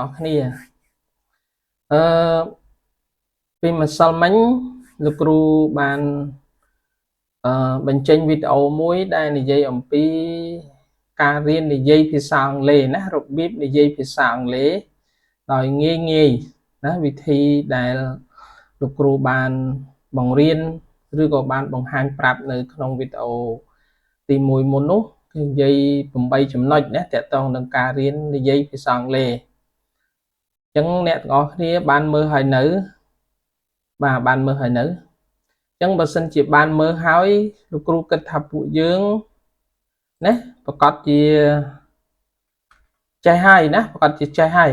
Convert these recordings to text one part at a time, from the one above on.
ออกเนี่ยពីម្សិលមិញលោកគ្រូបានបញ្ចេញវីដេអូមួយដែលនិយាយអំពីការរៀននិយាយភាសាអង់គ្លេសណារបៀបនិយាយភាសាអង់គ្លេសដោយងាយណាវិធីដែលលោកគ្រូបានបង្រៀនឬក៏បានបង្ហាញប្រាប់នៅក្នុងវីដេអូទី1មុននោះគឺនិយាយ8ចំណុចណាទាក់ទងនឹងការរៀននិយាយភាសាអង់គ្លេសអញ្ចឹងអ្នកទាំងអស់គ្នាបានមើលហើយនៅបាទបានមើលហើយនៅអញ្ចឹងបើសិនជាបានមើលហើយលោកគ្រូគិតថាពួកយើងណាប្រកាសជាចេះហើយណាប្រកាសជាចេះហើយ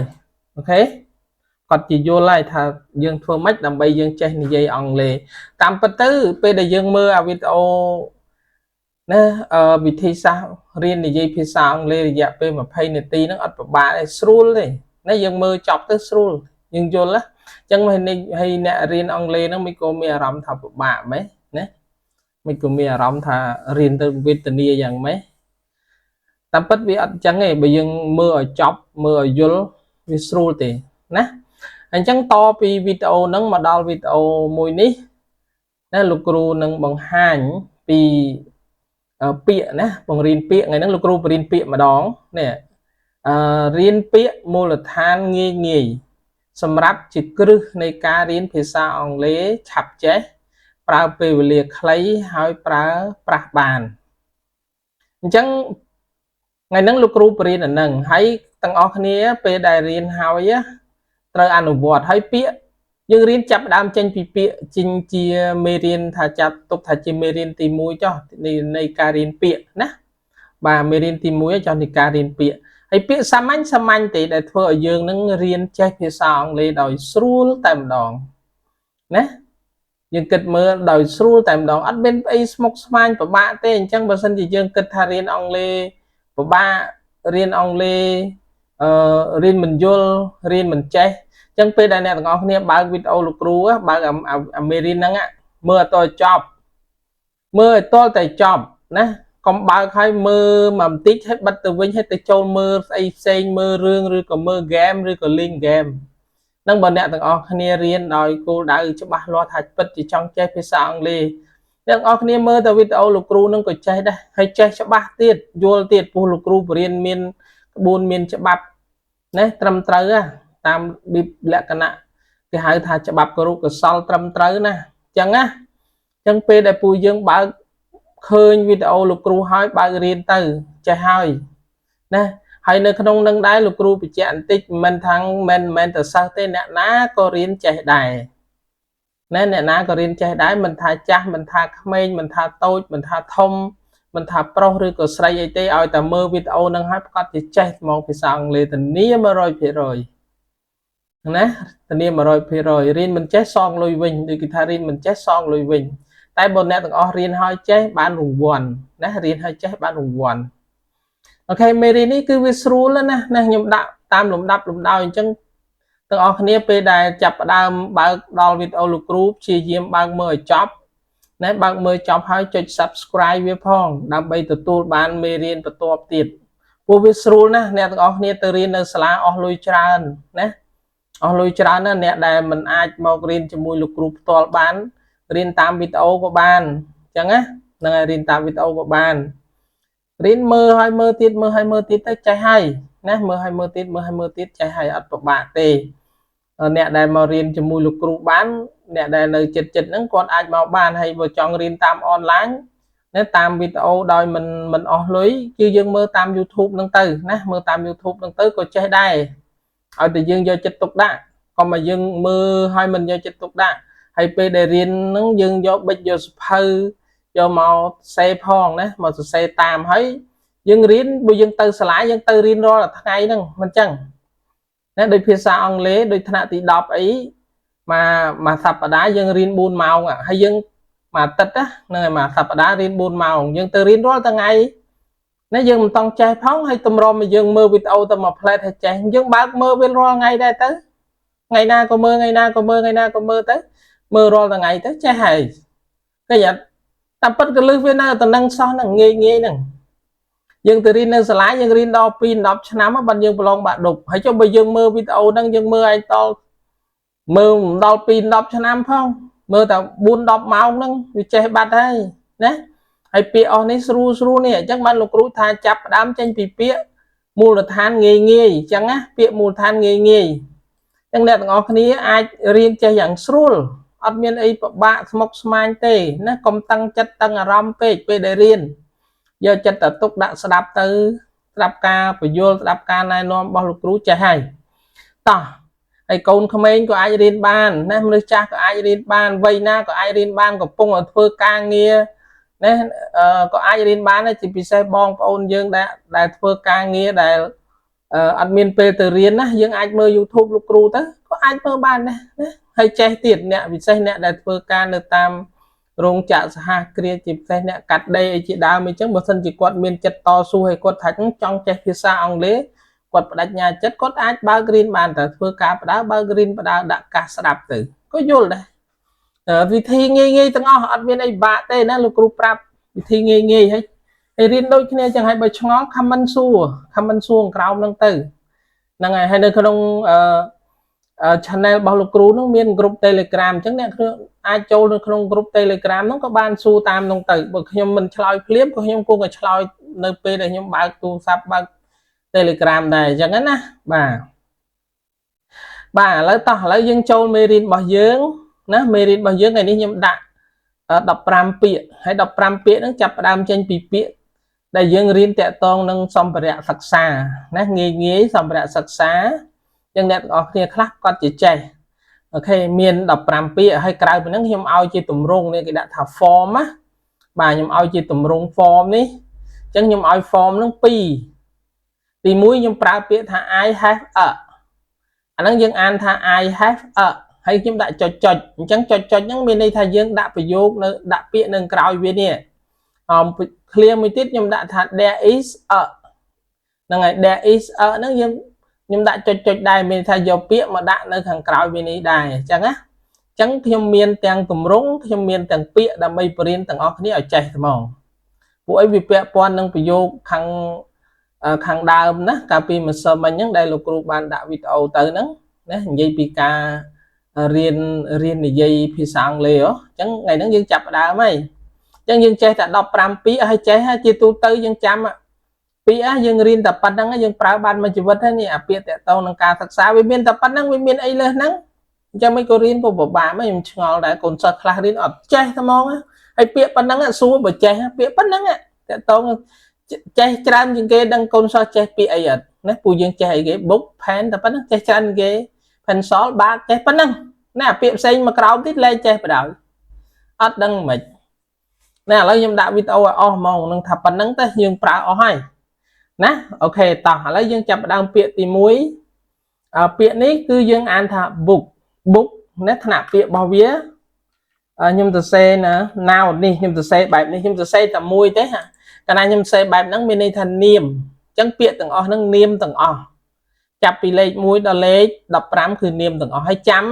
អូខេគាត់ជាយល់ហើយថាយើងធ្វើម៉េចដើម្បីយើងចេះនិយាយអង់គ្លេសតាមពិតទៅពេលដែលយើងមើលអាវីដេអូណាវិធីសាស្ត្ររៀននិយាយភាសាអង់គ្លេសរយៈពេល20នាទីហ្នឹងអត់ពិបាកទេស្រួលទេណាយើងមើលចប់ទៅស្រួលយើងយល់ណាអញ្ចឹងហើយអ្នករៀនអង់គ្លេសហ្នឹងមិនក៏មានអារម្មណ៍ថាពិបាកម៉េចណាមិនក៏មានអារម្មណ៍ថារៀនទៅវេទនាយ៉ាងម៉េចតាមពិតវាអត់អញ្ចឹងទេបើយើងមើលឲ្យចប់មើលឲ្យយល់វាស្រួលទេណាអញ្ចឹងតពីវីដេអូហ្នឹងមកដល់វីដេអូមួយនេះណាលោកគ្រូនឹងបង្ហាញពីពាក្យណាបង្រៀនពាក្យថ្ងៃហ្នឹងលោកគ្រូបង្រៀនពាក្យម្ដងនេះរៀនពាក្យមូលដ្ឋានងាយសម្រាប់ជាគ្រឹះនៃការរៀនភាសាអង់គ្លេសឆាប់ចេះប្រើពេលវេលាខ្លីហើយប្រើប្រាស់បានអញ្ចឹងថ្ងៃហ្នឹងលោកគ្រូបរៀនអាហ្នឹងហើយទាំងអស់គ្នាពេលដែលរៀនហើយត្រូវអនុវត្តហើយពាក្យយើងរៀនចាប់ដើមចេញពីពាក្យចេញជាមេរៀនថាចាប់ទុកថាជាមេរៀនទី1ចុះនៃការរៀនពាក្យណាបាទមេរៀនទី1ចុះនៃការរៀនពាក្យហើយពាក្យសាមញ្ញទេដែលធ្វើឲ្យយើងនឹងរៀនចេះភាសាអង់គ្លេសដោយស្រួលតែម្ដងណាយើងគិតមើលដោយស្រួលតែម្ដងអត់មានអីស្មុគស្មាញពិបាកទេអញ្ចឹងបើសិនជាយើងគិតថារៀនអង់គ្លេសពិបាករៀនអង់គ្លេសរៀនមិនយល់រៀនមិនចេះអញ្ចឹងពេលដែលអ្នកទាំងអស់គ្នាបើកវីដេអូលោកគ្រូបើកអាមេរៀនហ្នឹងមើលឲ្យតើចប់មើលឲ្យតតែចប់ណាកុំបើកឲ្យមើលមួយបន្តិចហើយបិទទៅវិញហើយទៅចូលមើលស្អីផ្សេងមើលរឿងឬក៏មើលហ្គេមឬក៏លេងហ្គេមហ្នឹងបើអ្នកទាំងអស់គ្នារៀនដោយគោលដៅច្បាស់លាស់ថាពិតជាចង់ចេះភាសាអង់គ្លេសអ្នកទាំងអស់គ្នាមើលតែវីដេអូលោកគ្រូហ្នឹងក៏ចេះដែរហើយចេះច្បាស់ទៀតយល់ទៀតពោះលោកគ្រូបរៀនមានក្បួនមានច្បាប់ណាត្រឹមត្រូវតាមលក្ខណៈគេហៅថាច្បាប់គរុកុសលត្រឹមត្រូវណាអញ្ចឹងណាអញ្ចឹងពេលដែលពួកយើងបើកឃើញវីដេអូលោកគ្រូហើយបើករៀនទៅចេះហើយណាហើយនៅក្នុងនឹងដែរលោកគ្រូបញ្ជាក់បន្តិចមិនតែសិស្សទេអ្នកណាក៏រៀនចេះដែរណាអ្នកណាក៏រៀនចេះដែរមិនថាចាស់មិនថាក្មេងមិនថាតូចមិនថាធំមិនថាប្រុសឬក៏ស្រីអីទេឲ្យតែមើលវីដេអូហ្នឹងហើយប្រកាសជាចេះមកភាសាអង់គ្លេសធានា 100% ណាធានា 100% រៀនមិនចេះសងលុយវិញដូចគេថារៀនមិនចេះសងលុយវិញតែបើអ្នកទាំងអស់រៀនហើយចេះបានរង្វាន់ណារៀនហើយចេះបានរង្វាន់អូខេមេរៀននេះគឺវាស្រួលណាខ្ញុំដាក់តាមលំដាប់លំដោយអញ្ចឹងទាំងអស់គ្នាពេលដែលចាប់ផ្ដើមបើកដល់វីដេអូលោកគ្រូព្យាយាមបើកមើលឲ្យចប់ណាបើកមើលចប់ហើយចុច Subscribe វាផងដើម្បីទទួលបានមេរៀនបន្ទាប់ទៀតព្រោះវាស្រួលណាស់អ្នកទាំងអស់គ្នាទៅរៀននៅសាលាអស់លុយច្រើនណាអស់លុយច្រើនណាស់អ្នកដែលមិនអាចមករៀនជាមួយលោកគ្រូផ្ទាល់បានរៀនតាមវីដេអូក៏បានអញ្ចឹងណាហ្នឹងហើយរៀនតាមវីដេអូក៏បានរៀនមើលហើយមើលទៀតមើលហើយមើលទៀតទៅចេះហើយណាមើលហើយមើលទៀតចេះហើយអត់ពិបាកទេអ្នកដែលមករៀនជាមួយលោកគ្រូបានអ្នកដែលនៅចិត្តហ្នឹងគាត់អាចមកបានហើយបើចង់រៀនតាមអនឡាញណាតាមវីដេអូដោយមិនអស់លុយគឺយើងមើលតាម YouTube ហ្នឹងទៅណាមើលតាម YouTube ហ្នឹងទៅក៏ចេះដែរឲ្យតែយើងយកចិត្តទុកដាក់កុំឲ្យយើងមើលហើយមិនយកចិត្តទុកដាក់ហើយពេលដែលរៀនហ្នឹងយើងយកប៊ិចយកសភៅយកមកសេផងណាមកសរសេរតាមហើយយើងរៀនបើយើងទៅសាលាយើងទៅរៀនរាល់ថ្ងៃហ្នឹងមិនចឹងណាដោយភាសាអង់គ្លេសដោយថ្នាក់ទី10អីមួយសប្តាហ៍យើងរៀន4ម៉ោងហើយយើងមួយអាទិត្យហ្នឹងហើយមួយសប្តាហ៍រៀន4ម៉ោងយើងទៅរៀនរាល់ថ្ងៃណាយើងមិនต้องចេះផងហើយតម្រុំឲ្យយើងមើលវីដេអូទៅមួយផ្លែតឲ្យចេះយើងបើកមើលវារាល់ថ្ងៃដែរទៅថ្ងៃណាក៏មើលទៅមើលរាល់ថ្ងៃទៅចេះហើយឃើញអត់តាមពិតក៏លឺវានៅតំណឹងសោះហ្នឹងងាយហ្នឹង dương từ riêng nơi slide dương riêng đo pin đọc năm á bạn dương belong bạn đục hãy cho bây dương mơ video đang dương mơ anh to mơ đo pin đọc năm không mơ tao buôn đọc máu nâng vì chơi bát đây nè hay pi on này sru nè chắc bạn lục rú tha chập đám trên pi pía mua là than nghề chẳng á pía mua than nghề chẳng đẹp ngọc ní ai riêng chơi dạng sru admin ấy bạn smoke smile tê nó công tăng chất tăng ram page về để riêng giờ chất tập tục đã đạp từ đạp ca phải vô đạp ca này nó bao lục rú chơi hay tỏไอ้ con comment ក៏អាចរៀនបានណាមនុស្សចាស់ក៏អាចរៀនបានវ័យណាក៏អាចរៀនបានកំពុងធ្វើការងារណាក៏អាចរៀនបានដែរជាពិសេសបងប្អូនយើងដែលធ្វើការងារដែលអត់មានពេលទៅរៀនណាយើងអាចមើល YouTube លោកគ្រូទៅក៏អាចមើលបានដែរណាហើយចេះទៀតអ្នកពិសេសអ្នកដែលធ្វើការនៅតាមរោងចក្រសហគ្រាសជាពិសេសអ្នកកាត់ដេរអីជាដើមអញ្ចឹងបើសិនជាគាត់មានចិត្តតស៊ូហើយគាត់ថាចង់ចេះភាសាអង់គ្លេសគាត់បដិញ្ញាចិត្តគាត់អាចបើករៀនបានតែធ្វើការបដៅបើករៀនបដៅដាក់កាសស្ដាប់ទៅក៏យល់ដែរវិធីងាយទាំងអស់អត់មានអីបាក់ទេណាលោកគ្រូប្រាប់វិធីងាយហើយរៀនដូចគ្នាចឹងហើយបើឆ្ងល់ comment សួរក្រោមហ្នឹងទៅហ្នឹងហើយនៅក្នុងchannel របស់លោកគ្រូហ្នឹងមាន group Telegram អញ្ចឹងអ្នកអាចចូលនៅក្នុង group Telegram ហ្នឹងក៏បានសួរតាមហ្នឹងទៅបើខ្ញុំមិនឆ្លើយភ្លាមក៏ខ្ញុំគួរតែឆ្លើយនៅពេលដែលខ្ញុំបើកទូរស័ព្ទបើកTelegram ដែរអញ្ចឹងណាបាទឥឡូវតោះឥឡូវយើងចូលមេរៀនរបស់យើងណាមេរៀនរបស់យើងថ្ងៃនេះខ្ញុំដាក់15ពាក្យហើយ15ពាក្យហ្នឹងចាប់ផ្ដើមចេញពីពាក្យដែលយើងរៀនតាក់ទងនឹងសម្ភារៈសិក្សាណាងាយសម្ភារៈសិក្សាអញ្ចឹងអ្នកទាំងអស់គ្នាខ្លះគាត់ជាចេះអូខេមាន15ពាក្យហើយក្រៅពីហ្នឹងខ្ញុំឲ្យជាទម្រង់នេះគេដាក់ថា form ណាបាទខ្ញុំឲ្យជាទម្រង់ form នេះអញ្ចឹងខ្ញុំឲ្យ form ហ្នឹង2ទី1ខ្ញុំប្រើពាក្យថា I have a អាហ្នឹងយើងអានថា I have a ហើយខ្ញុំដាក់ចុចអញ្ចឹងចុចហ្នឹងមានន័យថាយើងដាក់ប្រយោគនៅដាក់ពាក្យនៅក្រោយវានេះclear មួយទៀតខ្ញុំដាក់ថា there is a ហ្នឹងហើយ there is a ហ្នឹងខ្ញុំដាក់ចុចដែរមានថាយកពាក្យមកដាក់នៅខាងក្រោយវានេះដែរអញ្ចឹងណាអញ្ចឹងខ្ញុំមានទាំងទម្រង់ខ្ញុំមានទាំងពាក្យដើម្បីបរៀនទាំងអស់គ្នាឲ្យចេះហ្មងពួកអីវាពាក់ព័ន្ធនឹងប្រយោគខាងដើមណាកាលពីម្សិលមិញហ្នឹងដែលលោកគ្រូបានដាក់វីដេអូទៅហ្នឹងណានិយាយពីការរៀននិយាយភាសាអង់គ្លេសអញ្ចឹងថ្ងៃហ្នឹងយើងចាប់ផ្ដើមហើយអញ្ចឹងយើងចេះតែ15ពាក្យហើយចេះជាទូទៅយើងចាំពាក្យយើងរៀនតែប៉ុណ្្នឹងយើងប្រើបានមួយជីវិតហើយនេះអាពាក្យតាក់ទងនឹងការសិក្សាវាមានតែប៉ុណ្្នឹងវាមានអីលើសហ្នឹងអញ្ចឹងមិនក៏រៀនក៏ពិបាកមិនខ្ញុំឆ្ងល់ដែរកូនសិស្សខ្លះរៀនអត់ចេះតែហ្មងហើយពាក្យប៉ុណ្្នឹងសួរបើចេះពាក្យប៉ុណ្្នឹងតាក់ទងចេះច្រើនជាងគេដឹងកូនសិស្សចេះពាក្យអីអត់ណាពួកយើងចេះអីគេ book pen តែប៉ុណ្្នឹងចេះច្រើនគេ pencil បាតចេះប៉ុណ្្នឹងណាពាក្យផ្សេងមកក្រោមទៀតលែងចេះបដ ாய் អត់ដឹងមិនណាឥឡូវខ្ញុំដាក់វីដេអូឲ្យអស់ហ្មងនឹងថាប៉ុណ្្នឹងទៅយើងប្រើអស់ហើយណាអូខេតោះឥឡូវយើងចាប់ផ្ដើមពាក្យទី1ពាក្យនេះគឺយើងអានថា book ណាថ្នាក់ពាក្យរបស់វាខ្ញុំទៅសេណា noun នេះខ្ញុំទៅសេបែបនេះខ្ញុំទៅសេតែមួយទេកាលណាខ្ញុំសេបែបហ្នឹងមានន័យថានាមអញ្ចឹងពាក្យទាំងអស់ហ្នឹងនាមទាំងអស់ចាប់ពីលេខ1ដល់លេខ15គឺនាមទាំងអស់ហើយចាំ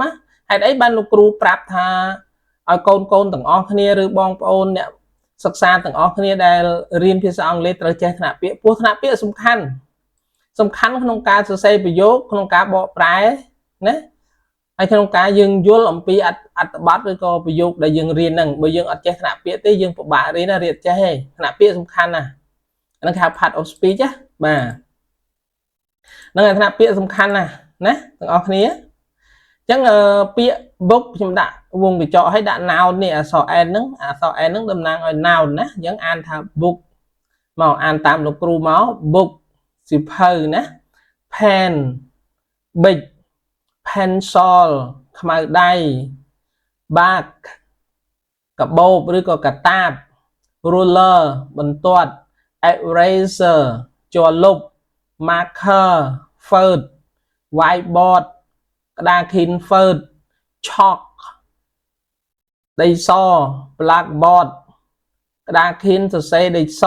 ហេតុអីបានលោកគ្រូប្រាប់ថាឲ្យកូនទាំងអស់គ្នាឬបងប្អូនអ្នកសិក្សាទាំងអស់គ្នាដែលរៀនភាសាអង់គ្លេសត្រូវចេះថ្នាក់ពាក្យពោះថ្នាក់ពាក្យសំខាន់ក្នុងការសរសេរប្រយោគក្នុងការបកប្រែណាហើយក្នុងការយើងយល់អំពីអត្ថបទឬក៏ប្រយោគដែលយើងរៀនហ្នឹងបើយើងអត់ចេះថ្នាក់ពាក្យទេយើងពិបាករៀនណារៀនចេះទេថ្នាក់ពាក្យសំខាន់ណាហ្នឹងគេហៅ part of speech ណាបាទហ្នឹងឯថ្នាក់ពាក្យសំខាន់ណាទាំងអស់គ្នាអញ្ចឹងពាក្យ book ខ្ញុំដាក់វងកញ្ចក់ឲ្យដាក់ noun នេះអក្សរ n ហ្នឹងតំណាងឲ្យ noun ណាអញ្ចឹងអានថា book មកអានតាមលោកគ្រូមក book សៀវភៅណា pen big pencil ខ្មៅដៃ bag កាបូបឬក៏កាតាប ruler បន្ទាត់ eraser ជ័រលុប marker felt whiteboard ក្តារខៀន felt chalk ដីស blackboard ក្តារខៀនសរសេរដីស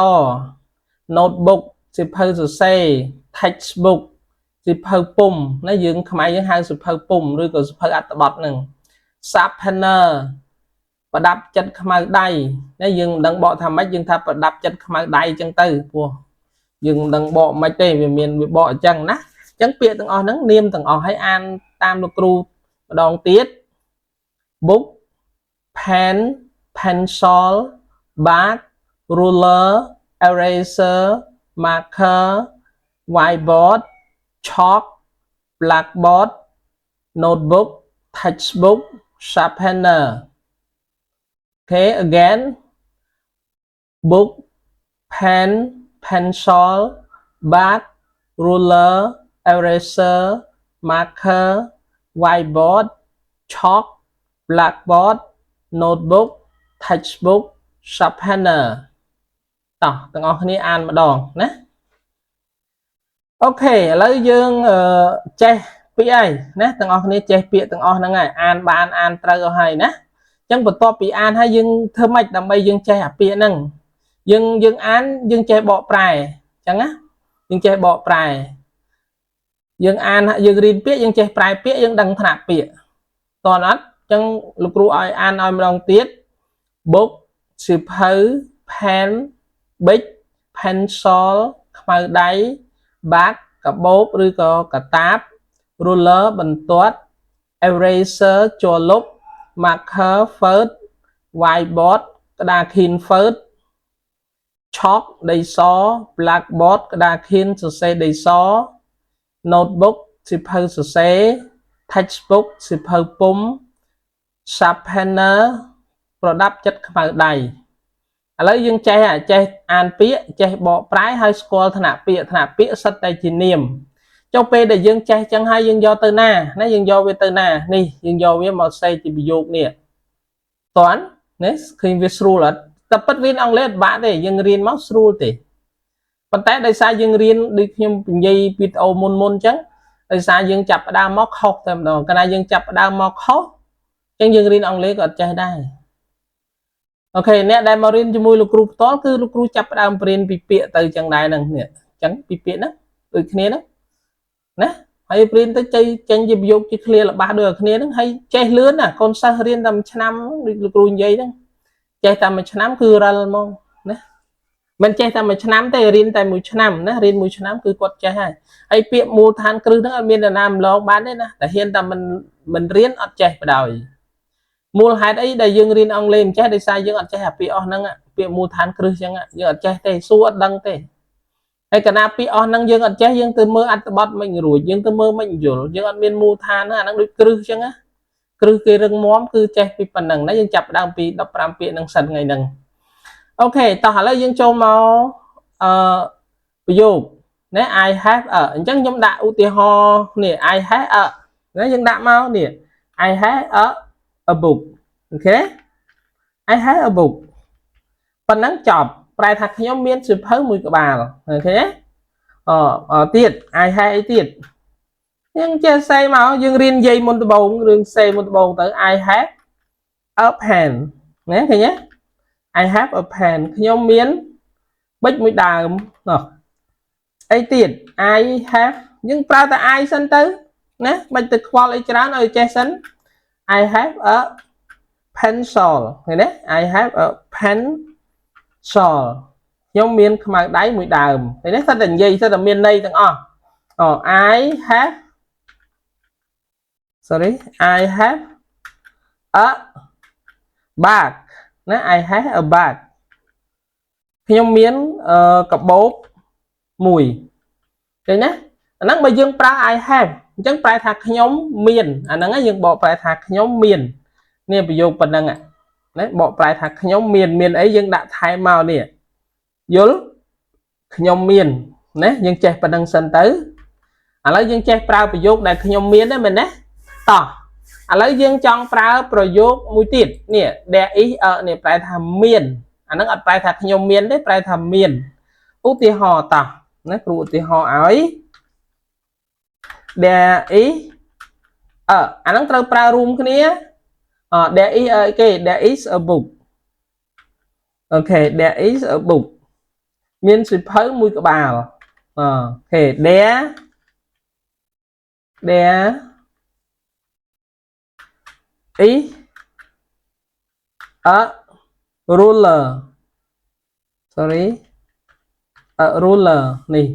notebook សៀវភៅសរសេរ textbook សៀវភៅពុម្ពណាយើងខ្មែរយើងហៅសៀវភៅពុម្ពឬក៏សៀវភៅអត្ថបទហ្នឹង sharpener ប្រដាប់ចិត្តខ្មៅដៃណាយើងមិនដឹងបកថាម៉េចយើងថាប្រដាប់ចិត្តខ្មៅដៃអញ្ចឹងទៅព្រោះ dương đừng bỏ mấy tê về miền bỏ chẳng ná chẳng bịa từng ở nắng niêm từng ở hay an tam lục ru đòn tiết book pen pencil bag ruler eraser marker whiteboard chalk blackboard notebook textbook sharpener. Okay, again book pen pencil bag ruler eraser marker whiteboard chalk blackboard notebook textbook sharpener តោះទាំងអស់គ្នាអានម្ដងណាអូខេឥឡូវយើងចេះពាក្យហើយណាទាំងអស់គ្នាចេះពាក្យទាំងអស់ហ្នឹងហើយអានបានអានត្រូវហើយណាអញ្ចឹងបន្ទាប់ពីអានហើយយើងធ្វើម៉េចដើម្បីយើងចេះអាពាក្យហ្នឹងយើងអានយើងចេះបកប្រែអញ្ចឹងណាយើងចេះបកប្រែយើងអានយើងរៀនពាក្យយើងចេះប្រែពាក្យយើងដឹងថ្នាក់ពាក្យតើអត់អញ្ចឹងលោកគ្រូឲ្យអានឲ្យម្ដងទៀត book សៀវភៅ pen ប៊ិច pencil ខ្មៅដៃ bag កាបូបឬក៏កាតាប ruler បន្ទាត់ eraser ជ័រលុប marker ហ្វឺត whiteboard ក្តារខៀនហ្វឺត chalk ដីស blackboard ក្តារខៀនសរសេរដីស notebook សៀវភៅសរសេរ textbook សៀវភៅពុម្ព sharpener ប្រដាប់ចិត្តខ្មៅដៃឥឡូវយើងចេះអានពាក្យចេះបកប្រែហើយស្គាល់ថ្នាក់ពាក្យសិតតែជានាមចុះពេលដែលយើងចេះចឹងហើយយើងយកទៅណាយើងយកវាទៅណានេះយើងយកវាមកសេជាប្រយោគនេះតើនេះឃើញវាស្រួលអត់តែពិតរៀនអង់គ្លេសបាក់ទេយើងរៀនមកស្រួលទេប៉ុន្តែដោយសារយើងរៀនដូចខ្ញុំនិយាយវីដេអូមុនចឹងដោយសារយើងចាប់ផ្ដើមមកខុសតែម្ដងកាលណាយើងចាប់ផ្ដើមមកខុសចឹងយើងរៀនអង់គ្លេសក៏អត់ចេះដែរអូខេអ្នកដែលមករៀនជាមួយលោកគ្រូផ្ទាល់គឺលោកគ្រូចាប់ផ្ដើមរៀនពីពាក្យទៅចឹងដែរហ្នឹងនេះចឹងពីពាក្យហ្នឹងដូចគ្នាហ្នឹងណាហើយរៀនទៅចេញជាប្រយោគជាឃ្លារបស់ដូចគ្នាហ្នឹងហើយចេះលឿនណាកូនសិស្សរៀនតែមួយឆ្នាំដូចលោកគ្រូនិយាយហ្នឹងចេះតែមួយឆ្នាំគឺរិលហ្មងណាមិនចេះតែមួយឆ្នាំទេរៀនតែមួយឆ្នាំណារៀនមួយឆ្នាំគឺគាត់ចេះហើយពាក្យមូលដ្ឋានគ្រឹះហ្នឹងអត់មាននរណាម្លងបានទេណាតែហ៊ានតែមិនរៀនអត់ចេះបដ ாய் មូលហេតុអីដែលយើងរៀនអង់គ្លេសមិនចេះដោយសារយើងអត់ចេះអាពាក្យអស់ហ្នឹងពាក្យមូលដ្ឋានគ្រឹះចឹងយើងអត់ចេះទេសួរអត់ដឹងទេហើយកាលណាពាក្យអស់ហ្នឹងយើងអត់ចេះយើងទៅមើលអត្ថបទមិនរួចយើងទៅមើលមិនយល់យើងអត់មានមូលដ្ឋានអាហ្នឹងដូចគ្រឹះចឹងណាគ្រឹះគេរឹងមាំគឺចេះពីប៉ុណ្ណឹងណាយើងចាប់ផ្ដើមពី15ពាក្យហ្នឹងសិនថ្ងៃហ្នឹងអូខេតោះឥឡូវយើងចូលមកប្រយោគណា I have a អញ្ចឹងខ្ញុំដាក់ឧទាហរណ៍នេះ I have a ណាយើងដាក់មកនេះ I have a book អូខេ I have a book ប៉ុណ្ណឹងចប់ប្រែថាខ្ញុំមានសៀវភៅមួយក្បាលអូខេទៀត I have អីទៀតយើងចេះសេមកយើងរៀននិយាយមុនដំបូងរឿងសេមុនដំបូងទៅ I have a pen ណាឃើញទេ I have a pen ខ្ញុំមានប៊ិចមួយដើមណោះអីទៀត I have យើងប្រើតែ I សិនទៅណាមិនទៅខ្វល់អីច្រើនឲ្យចេះសិន I have a pencil ឃើញទេ I have a pencil ខ្ញុំមានខ្មៅដៃមួយដើមឃើញទេសិតតែនិយាយសិតតែមានន័យទាំងអស់I have I have a bag ណា I have a bag ខ្ញុំមានកាបូបមួយឃើញណាអាហ្នឹងបើយើងប្រើ I have អញ្ចឹងប្រែថាខ្ញុំមានអាហ្នឹងយើងបកប្រែថាខ្ញុំមាននេះប្រយោគប៉ុណ្ណឹងណាបកប្រែថាខ្ញុំមានអីយើងដាក់ថែមមកនេះយល់ខ្ញុំមានណាយើងចេះប៉ុណ្ណឹងសិនទៅឥឡូវយើងចេះប្រើប្រយោគដែលខ្ញុំមានទេមែនទេតោះឥឡូវយើងចង់ប្រើប្រយោគមួយទៀតនេះ there is នេះប្រែថាមានអាហ្នឹងអត់ប្រែថាខ្ញុំមានទេប្រែថាមានឧទាហរណ៍តោះណាគ្រូឧទាហរណ៍ឲ្យ there is អាហ្នឹងត្រូវប្រើរួមគ្នាthere is គេ there is a book អូខេ there is a book មានសៀវភៅមួយក្បាលអូខេ there is a ruler ruler នេះ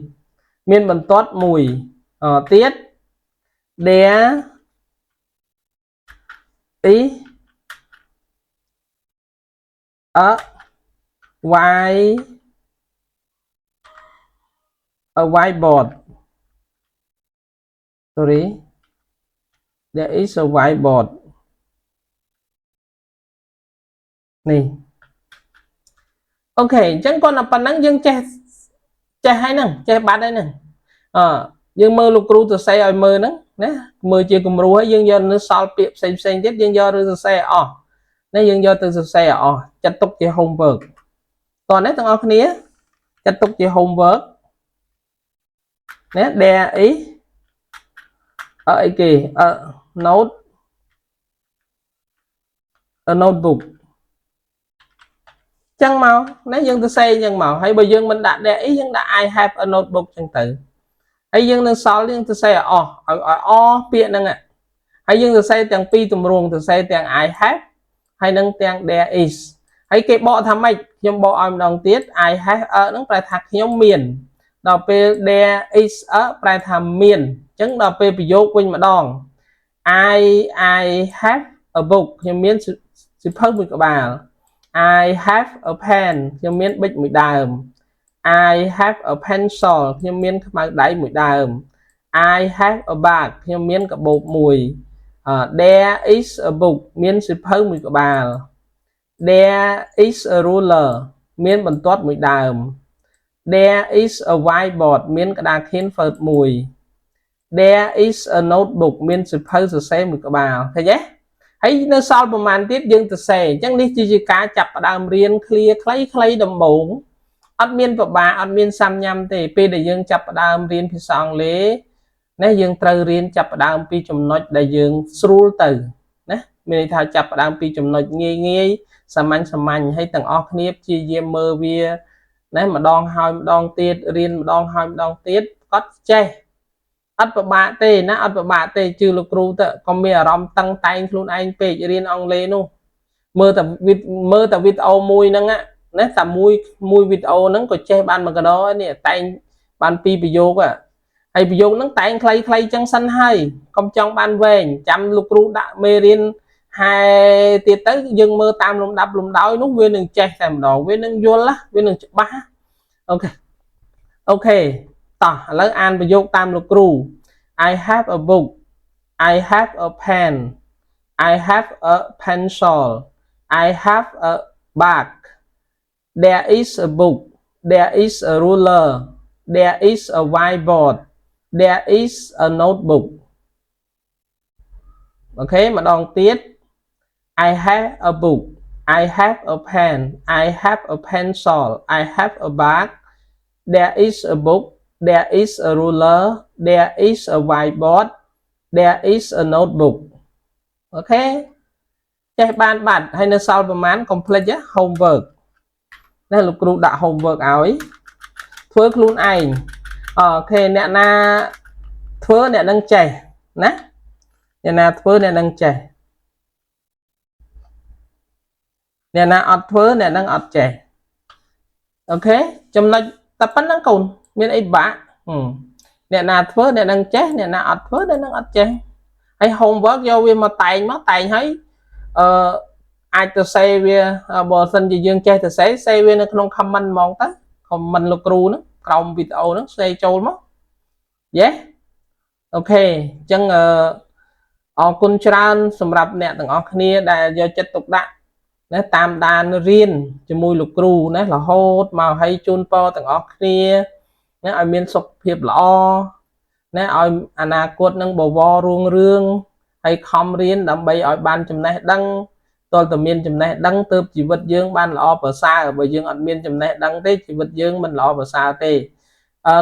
មានបន្ទាត់មួយទៀត there is a whiteboard sorry there is a whiteboard នេះអូខេអញ្ចឹងគាត់តែប៉ុណ្ណឹងយើងចេះហើយហ្នឹងចេះបាត់ហើយហ្នឹងយើងមើលលោកគ្រូសរសេរឲ្យមើលហ្នឹងណាមើលជាគំរូហើយយើងយកនៅសល់ពាក្យផ្សេងទៀតយើងយកទៅសរសេរអស់ណាយើងយកទៅសរសេរអស់ចាត់ទុកជា homework តោះនេះទាំងអស់គ្នាចាត់ទុកជា homework ណា there is អីគេ notebook ចឹងមកណាយើងទៅសេចឹងមកហើយបើយើងមិនដាក់ there is យើងដាក់ I have a notebook ចឹងទៅហើយយើងនៅសល់យើងទៅសេអស់ឲ្យអស់ពាក្យហ្នឹងហើយយើងទៅសេទាំងពីរទម្រង់ទៅសេទាំង I have ហើយនឹងទាំង there is ហើយគេបកថាម៉េចខ្ញុំបកឲ្យម្ដងទៀត I have ហ្នឹងប្រែថាខ្ញុំមានដល់ពេល there is ប្រែថាមានអញ្ចឹងដល់ពេលប្រយោគវិញម្ដង I have a book ខ្ញុំមានសៀវភៅមួយក្បាល I have a pen ខ្ញុំមានប៊ិចមួយដើម I have a pencil ខ្ញុំមានខ្មៅដៃមួយដើម I have a bag ខ្ញុំមានកាបូបមួយ there is a book មានសៀវភៅមួយក្បាល there is a ruler មានបន្ទាត់មួយដើម there is a whiteboard មានក្តារខៀនហ្វឺតមួយ there is a notebook មានសៀវភៅសរសេរមួយក្បាលឃើញទេហើយនៅសល់ប្រមាណទៀតយើងទៅសេអញ្ចឹងនេះជាការចាប់ផ្ដើមរៀន clear ខ្លីៗដំបូងអត់មានពិបាកអត់មានសាំញ៉ាំទេពេលដែលយើងចាប់ផ្ដើមរៀនភាសាអង់គ្លេសណាយើងត្រូវរៀនចាប់ផ្ដើមពីចំណុចដែលយើងស្រួលទៅណាមានន័យថាចាប់ផ្ដើមពីចំណុចងាយសាមញ្ញហើយទាំងអស់គ្នាព្យាយាមមើលវាណាម្ដងហើយម្ដងទៀតរៀនម្ដងហើយម្ដងទៀតគាត់ចេះអត់ពិបាកទេណាអត់ពិបាកទេជឿលោកគ្រូទៅកុំមានអារម្មណ៍តឹងតែងខ្លួនឯងពេករៀនអង់គ្លេសនោះមើលតែវីដេអូមួយហ្នឹងណាតែមួយវីដេអូហ្នឹងក៏ចេះបានមួយកណ្ដោនេះតែងបានពីរប្រយោគហើយប្រយោគហ្នឹងតែងខ្លីចឹងសិនហើយកុំចង់បានវែងចាំលោកគ្រូដាក់មេរៀនហើយទៀតទៅយើងមើលតាមលំដាប់លំដោយនោះវានឹងចេះតែម្ដងវានឹងយល់វានឹងច្បាស់អូខេតោះឥឡូវអានប្រយោគតាមលោកគ្រូ I have a book I have a pen I have a pencil I have a bag there is a book there is a ruler there is a whiteboard there is a notebook អូខេម្ដងទៀត I have a book I have a pen I have a pencil I have a bag there is a book there is a ruler there is a whiteboard there is a notebook អូខេចេះបានបាត់ហើយនៅសល់ប្រមាណ complete homework ណាលោកគ្រូដាក់ homework ឲ្យធ្វើខ្លួនឯងអូខេអ្នកណាធ្វើអ្នកនឹងចេះណាអ្នកណាធ្វើអ្នកនឹងចេះអ្នកណាអត់ធ្វើអ្នកនឹងអត់ចេះអូខេចំណុចតែប៉ុណ្្នឹងកូនមានអីបាក់អ្នកណាធ្វើអ្នកនឹងចេះអ្នកណាអត់ធ្វើអ្នកនឹងអត់ចេះហើយ homework យកវាមកតែងហើយអាចទៅសេវាបើសិនជាយើងចេះទៅសេវានៅក្នុង comment ហ្មងទៅ comment លោកគ្រូហ្នឹងក្រោមវីដេអូហ្នឹងសេចូលមកយេអូខេអញ្ចឹងអរគុណច្រើនសម្រាប់អ្នកទាំងអស់គ្នាដែលយកចិត្តទុកដាក់ណាតាមដានរៀនជាមួយលោកគ្រូណារហូតមកឲ្យជូនពរទាំងអស់គ្នាណាឲ្យមានសុខភាពល្អណាឲ្យអនាគតនឹងបវររុងរឿងហើយខំរៀនដើម្បីឲ្យបានចំណេះដឹងតើតើមានចំណេះដឹងទើបជីវិតយើងបានល្អប្រសើរបើយើងអត់មានចំណេះដឹងទេជីវិតយើងមិនល្អប្រសើរទេ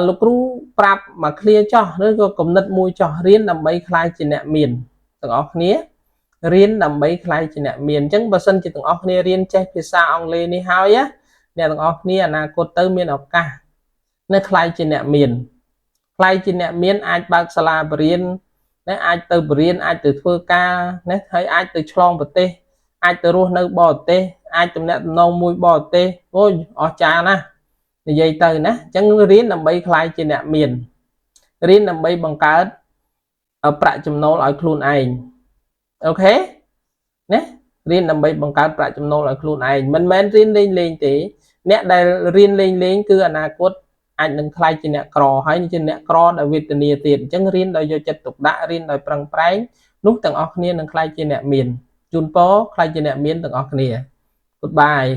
លោកគ្រូប្រាប់មកឃ្លាចោះឬក៏គំនិតមួយចោះរៀនដើម្បីខ្លាយជាអ្នកមានទាំងអស់គ្នារៀនដើម្បីខ្លាយជាអ្នកមានអញ្ចឹងបើសិនជាទាំងអស់គ្នារៀនចេះភាសាអង់គ្លេសនេះហើយអ្នកទាំងអស់គ្នាអនាគតទៅមានឱកាសនៅខ្លាយជាអ្នកមានអាចបើកសាលាបរិញ្ញាណាអាចទៅបរិញ្ញាអាចទៅធ្វើការណាហើយអាចទៅឆ្លងប្រទេសអាចទៅរស់នៅបរទេសអាចទំនាក់ទំនងមួយបរទេសអូយអស្ចារ្យណាស់ និយាយទៅណាអញ្ចឹងរៀនដើម្បីខ្លាយជាអ្នកមានរៀនដើម្បីបង្កើតប្រាក់ចំណូលឲ្យខ្លួនឯងអូខេណារៀនដើម្បីបង្កើតប្រាក់ចំណូលឲ្យខ្លួនឯងមិនមែនរៀនលេងទេអ្នកដែលរៀនលេងគឺអនាគតអាចនឹងខ្លាយជាអ្នកក្រហើយជាអ្នកក្រដោយវេទនាទៀតអញ្ចឹងរៀនដោយយកចិត្តទុកដាក់រៀនដោយប្រឹងប្រែងនោះទាំងអស់គ្នានឹងខ្លាយជាអ្នកមានជូនពរខ្លាយជាអ្នកមានទាំងអស់គ្នា Goodbye